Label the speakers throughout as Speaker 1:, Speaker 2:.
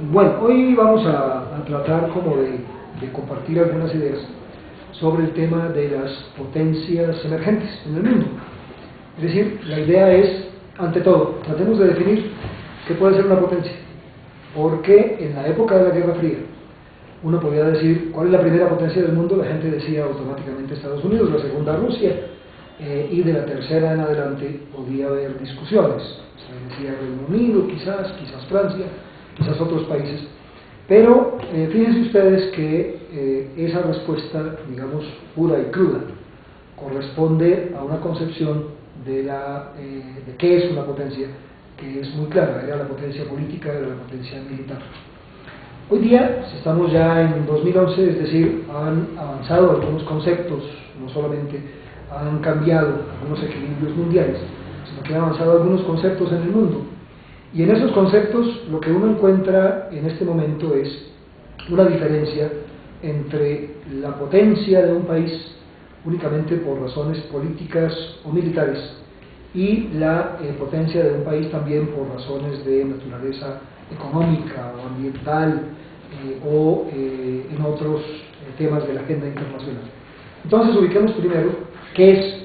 Speaker 1: Bueno, hoy vamos a tratar como de compartir algunas ideas sobre el tema de las potencias emergentes en el mundo. Es decir, la idea es, ante todo, tratemos de definir qué puede ser una potencia. Porque en la época de la Guerra Fría, uno podía decir, ¿cuál es la primera potencia del mundo? La gente decía automáticamente Estados Unidos, la segunda Rusia, y de la tercera en adelante podía haber discusiones. Se decía Reino Unido, quizás Francia, quizás otros países. Pero fíjense ustedes que esa respuesta, digamos, pura y cruda, corresponde a una concepción de qué es una potencia, que es muy clara: era la potencia política, era la potencia militar. Hoy día, estamos ya en 2011, es decir, han avanzado algunos conceptos, no solamente han cambiado algunos equilibrios mundiales, sino que han avanzado algunos conceptos en el mundo. Y en esos conceptos lo que uno encuentra en este momento es una diferencia entre la potencia de un país únicamente por razones políticas o militares y la potencia de un país también por razones de naturaleza económica o ambiental o en otros temas de la agenda internacional. Entonces ubiquemos primero qué es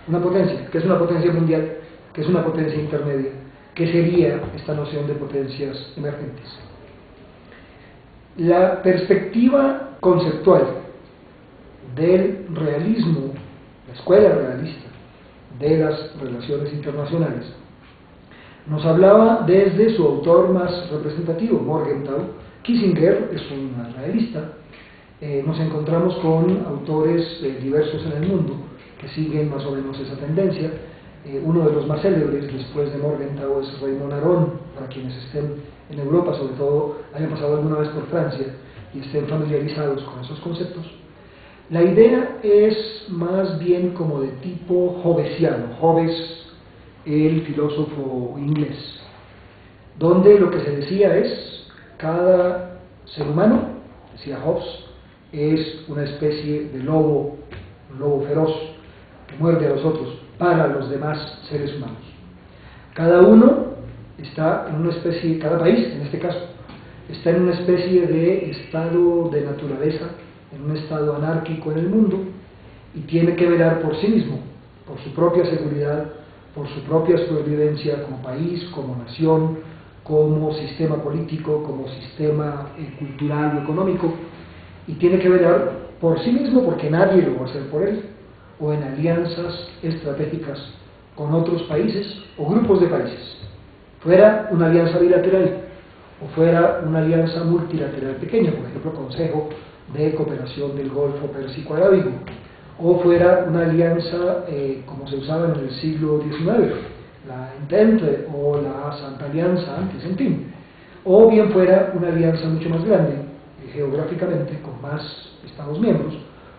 Speaker 1: una potencia, qué es una potencia mundial, qué es una potencia intermedia, qué sería esta noción de potencias emergentes. La perspectiva conceptual del realismo, la escuela realista de las relaciones internacionales, nos hablaba desde su autor más representativo, Morgenthau. Kissinger es un realista. Nos encontramos con autores diversos en el mundo que siguen más o menos esa tendencia. Uno de los más célebres después de Morgenthau es Raymond Aron, para quienes estén en Europa, sobre todo hayan pasado alguna vez por Francia y estén familiarizados con esos conceptos. La idea es más bien como de tipo hobbesiano, Hobbes, el filósofo inglés, donde lo que se decía es: cada ser humano, decía Hobbes, es una especie de lobo, un lobo feroz que muerde a los otros para los demás seres humanos. Cada uno está en una especie, cada país en este caso, está en una especie de estado de naturaleza, en un estado anárquico en el mundo, y tiene que velar por sí mismo, por su propia seguridad, por su propia supervivencia como país, como nación, como sistema político, como sistema cultural o económico, y tiene que velar por sí mismo porque nadie lo va a hacer por él, o en alianzas estratégicas con otros países o grupos de países, fuera una alianza bilateral o fuera una alianza multilateral pequeña, por ejemplo Consejo de Cooperación del Golfo Pérsico Arábigo, o fuera una alianza como se usaba en el siglo XIX, la Entente o la Santa Alianza antes, en fin, o bien fuera una alianza mucho más grande geográficamente, con más Estados miembros,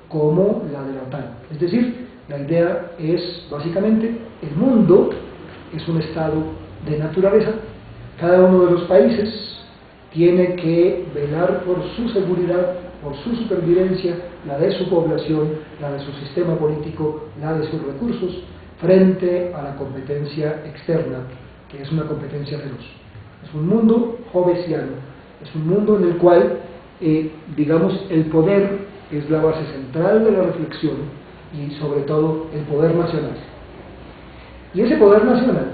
Speaker 1: como la de la OTAN. Es decir, la idea es básicamente: el mundo es un estado de naturaleza, cada uno de los países tiene que velar por su seguridad, por su supervivencia, la de su población, la de su sistema político, la de sus recursos, frente a la competencia externa, que es una competencia feroz. Es un mundo hobbesiano, es un mundo en el cual, digamos, el poder es la base central de la reflexión y sobre todo el poder nacional. Y ese poder nacional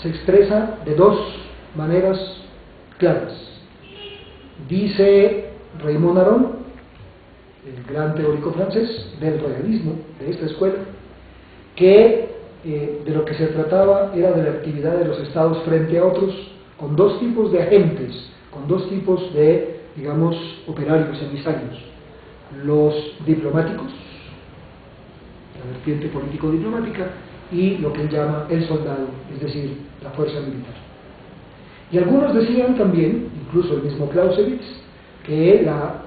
Speaker 1: se expresa de dos maneras claras. Dice Raymond Aron, el gran teórico francés del realismo, de esta escuela, que de lo que se trataba era de la actividad de los estados frente a otros, con dos tipos de agentes, con dos tipos de, digamos, operarios, emisarios: los diplomáticos, la vertiente político-diplomática, y lo que él llama el soldado, es decir, la fuerza militar. Y algunos decían también, incluso el mismo Clausewitz, que la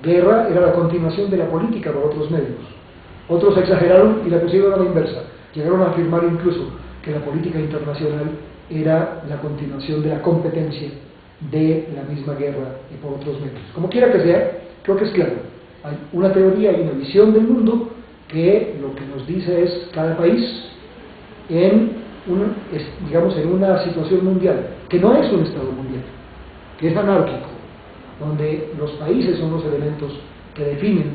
Speaker 1: guerra era la continuación de la política por otros medios. Otros exageraron y la pusieron a la inversa. Llegaron a afirmar incluso que la política internacional era la continuación de la competencia de la misma guerra y por otros medios. Como quiera que sea, creo que es claro. Hay una teoría y una visión del mundo que lo que nos dice es: cada país digamos, en una situación mundial, que no es un estado mundial, que es anárquico, donde los países son los elementos que definen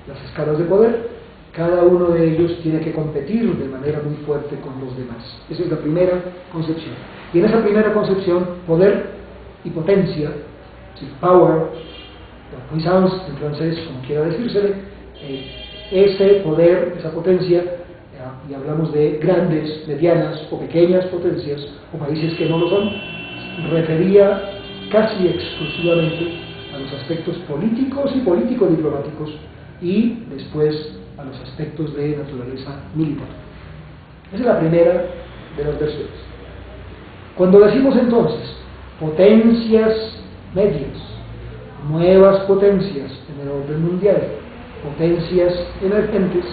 Speaker 1: las escalas de poder, cada uno de ellos tiene que competir de manera muy fuerte con los demás. Esa es la primera concepción. Y en esa primera concepción, poder y potencia, power, puissance en francés, como quiera decírsele, ese poder, esa potencia, y hablamos de grandes, medianas o pequeñas potencias, o países que no lo son, refería casi exclusivamente a los aspectos políticos y político-diplomáticos, y después a los aspectos de naturaleza militar. Esa es la primera de las versiones. Cuando decimos entonces potencias medias, nuevas potencias en el orden mundial, potencias emergentes,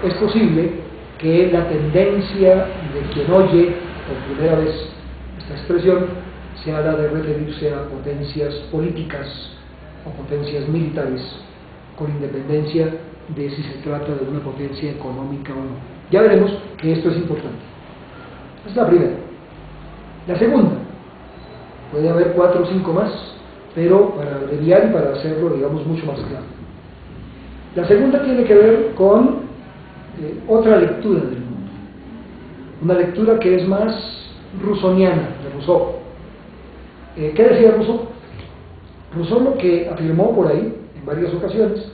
Speaker 1: es posible que la tendencia de quien oye por primera vez esta expresión sea la de referirse a potencias políticas o potencias militares, con independencia de si se trata de una potencia económica o no. Ya veremos que esto es importante. Esta es la primera. La segunda, puede haber 4 o 5 más, pero para abreviar y para hacerlo, digamos, mucho más claro. La segunda tiene que ver con otra lectura del mundo, una lectura que es más rusoniana, de Rousseau. ¿Qué decía Rousseau? Rousseau lo que afirmó por ahí, en varias ocasiones,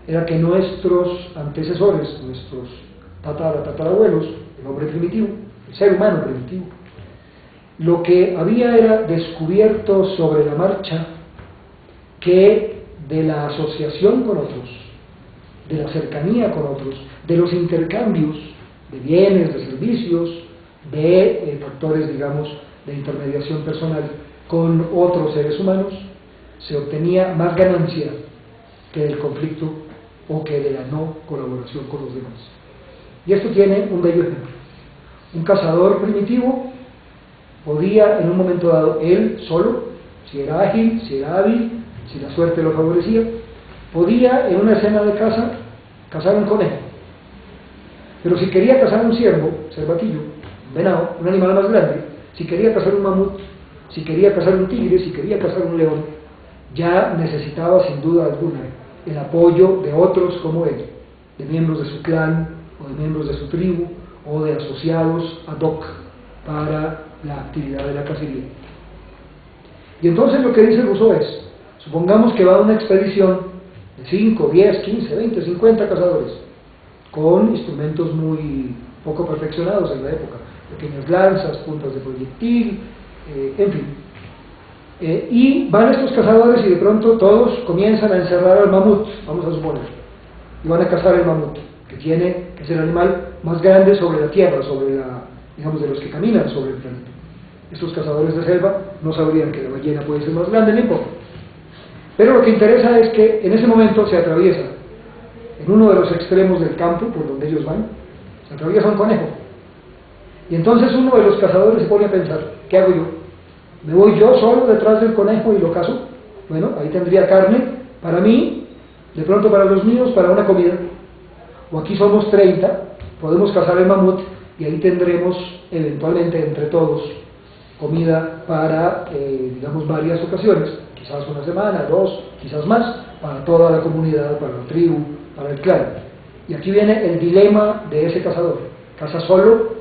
Speaker 1: era que nuestros antecesores, nuestros tatarabuelos, el hombre primitivo, el ser humano primitivo, lo que había era descubierto sobre la marcha que de la asociación con otros, de la cercanía con otros, de los intercambios de bienes, de servicios, de factores, digamos, de intermediación personal con otros seres humanos, se obtenía más ganancia que del conflicto o que de la no colaboración con los demás. Y esto tiene un bello ejemplo. Un cazador primitivo podía en un momento dado, él solo, si era ágil, si era hábil, si la suerte lo favorecía, podía en una escena de caza cazar un conejo. Pero si quería cazar un ciervo, cervatillo, un venado, un animal más grande, si quería cazar un mamut, si quería cazar un tigre, si quería cazar un león, ya necesitaba sin duda alguna el apoyo de otros como él, de miembros de su clan, o de miembros de su tribu, o de asociados ad hoc para la actividad de la cacería. Y entonces lo que dice Rousseau es, supongamos que va una expedición de 5, 10, 15, 20, 50 cazadores, con instrumentos muy poco perfeccionados en la época, pequeñas lanzas, puntas de proyectil, en fin. Y van estos cazadores y de pronto todos comienzan a encerrar al mamut, vamos a suponer, y van a cazar el mamut, que tiene que ser el animal más grande sobre la tierra, sobre la, digamos, de los que caminan sobre el planeta. Estos cazadores de selva no sabrían que la ballena puede ser más grande, ni poco. Pero lo que interesa es que en ese momento se atraviesa, en uno de los extremos del campo, por donde ellos van, se atraviesa un conejo. Y entonces uno de los cazadores se pone a pensar, ¿qué hago yo? ¿Me voy yo solo detrás del conejo y lo cazo? Bueno, ahí tendría carne para mí, de pronto para los míos, para una comida. O aquí somos 30, podemos cazar el mamut y ahí tendremos eventualmente entre todos comida para, digamos, varias ocasiones, quizás una semana, 2, quizás más, para toda la comunidad, para la tribu, para el clan. Y aquí viene el dilema de ese cazador: caza solo,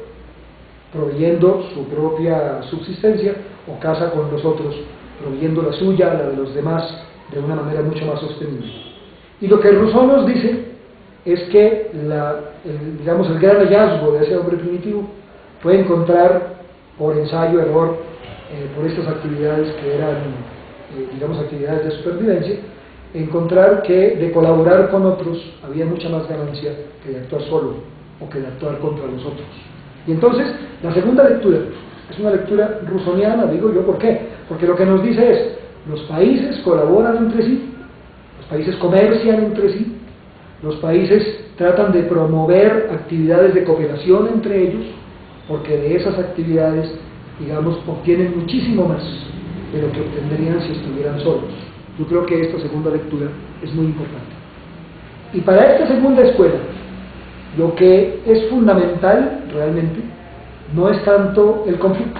Speaker 1: proveyendo su propia subsistencia, o caza con los otros, proveyendo la suya, la de los demás, de una manera mucho más sostenible. Y lo que Rousseau nos dice es que digamos, el gran hallazgo de ese hombre primitivo fue encontrar, por ensayo, error, por estas actividades que eran, digamos, actividades de supervivencia, encontrar que de colaborar con otros había mucha más ganancia que de actuar solo o que de actuar contra los otros. Y entonces, la segunda lectura es una lectura rusoniana, digo yo, ¿por qué? Porque lo que nos dice es, los países colaboran entre sí, los países comercian entre sí, los países tratan de promover actividades de cooperación entre ellos, porque de esas actividades, digamos, obtienen muchísimo más de lo que obtendrían si estuvieran solos. Yo creo que esta segunda lectura es muy importante. Y para esta segunda escuela, lo que es fundamental realmente no es tanto el conflicto,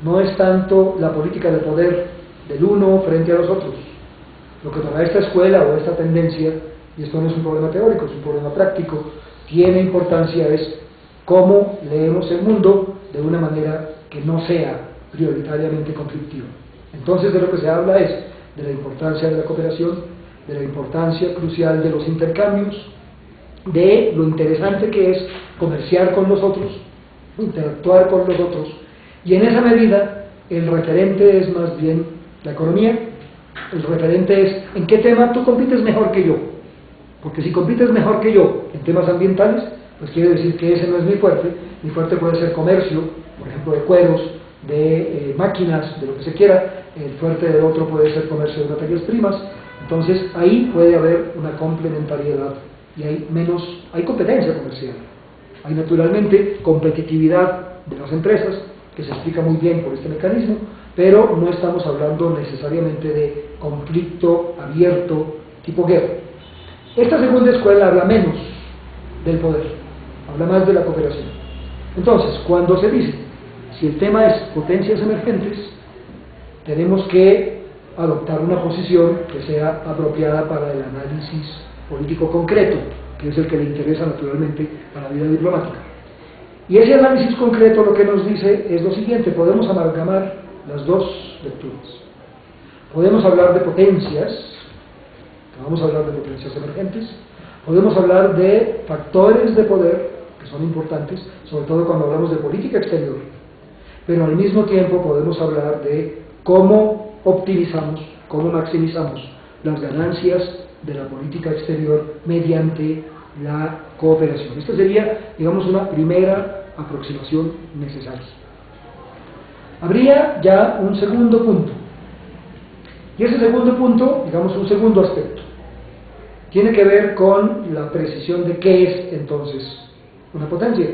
Speaker 1: no es tanto la política de poder del uno frente a los otros. Lo que para esta escuela o esta tendencia, y esto no es un problema teórico, es un problema práctico, tiene importancia es cómo leemos el mundo de una manera que no sea prioritariamente conflictiva. Entonces de lo que se habla es de la importancia de la cooperación, de la importancia crucial de los intercambios, de lo interesante que es comerciar con los otros, interactuar con los otros, y en esa medida el referente es más bien la economía. El referente es en qué tema tú compites mejor que yo, porque si compites mejor que yo en temas ambientales, pues quiere decir que ese no es mi fuerte puede ser comercio, por ejemplo de cueros, de máquinas, de lo que se quiera, el fuerte del otro puede ser comercio de materias primas. Entonces ahí puede haber una complementariedad y hay competencia comercial, hay naturalmente competitividad de las empresas, que se explica muy bien por este mecanismo, pero no estamos hablando necesariamente de conflicto abierto tipo guerra. Esta segunda escuela habla menos del poder, habla más de la cooperación. Entonces, cuando se dice, si el tema es potencias emergentes, tenemos que adoptar una posición que sea apropiada para el análisis político concreto, que es el que le interesa naturalmente a la vida diplomática. Y ese análisis concreto lo que nos dice es lo siguiente: podemos amalgamar las dos lecturas. Podemos hablar de potencias, vamos a hablar de potencias emergentes, podemos hablar de factores de poder que son importantes, sobre todo cuando hablamos de política exterior, pero al mismo tiempo podemos hablar de cómo optimizamos, cómo maximizamos las ganancias de la política exterior mediante la cooperación. Esta sería, digamos, una primera aproximación necesaria. Habría ya un segundo punto, y ese segundo punto, digamos, un segundo aspecto, tiene que ver con la precisión de qué es entonces una potencia,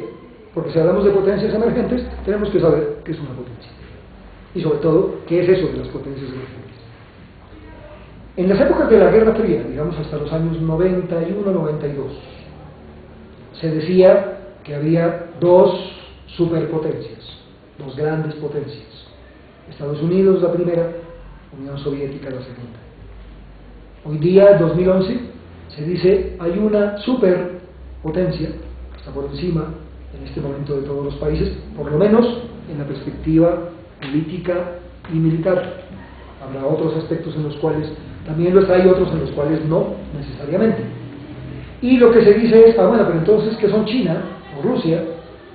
Speaker 1: porque si hablamos de potencias emergentes tenemos que saber qué es una potencia y sobre todo qué es eso de las potencias emergentes. En las épocas de la Guerra Fría, digamos hasta los años 91-92, se decía que había dos superpotencias, dos grandes potencias: Estados Unidos la primera, Unión Soviética la segunda. Hoy día, 2011, se dice hay una superpotencia que está por encima en este momento de todos los países, por lo menos en la perspectiva política y militar. Habrá otros aspectos en los cuales también los hay, otros en los cuales no necesariamente. Y lo que se dice es, bueno, pero entonces, ¿qué son China, o Rusia,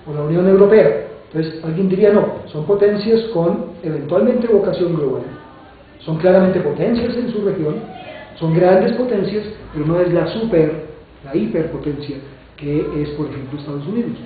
Speaker 1: o la Unión Europea? Entonces alguien diría, no, son potencias con eventualmente vocación global, son claramente potencias en su región, son grandes potencias, pero no es la hiperpotencia que es, por ejemplo, Estados Unidos.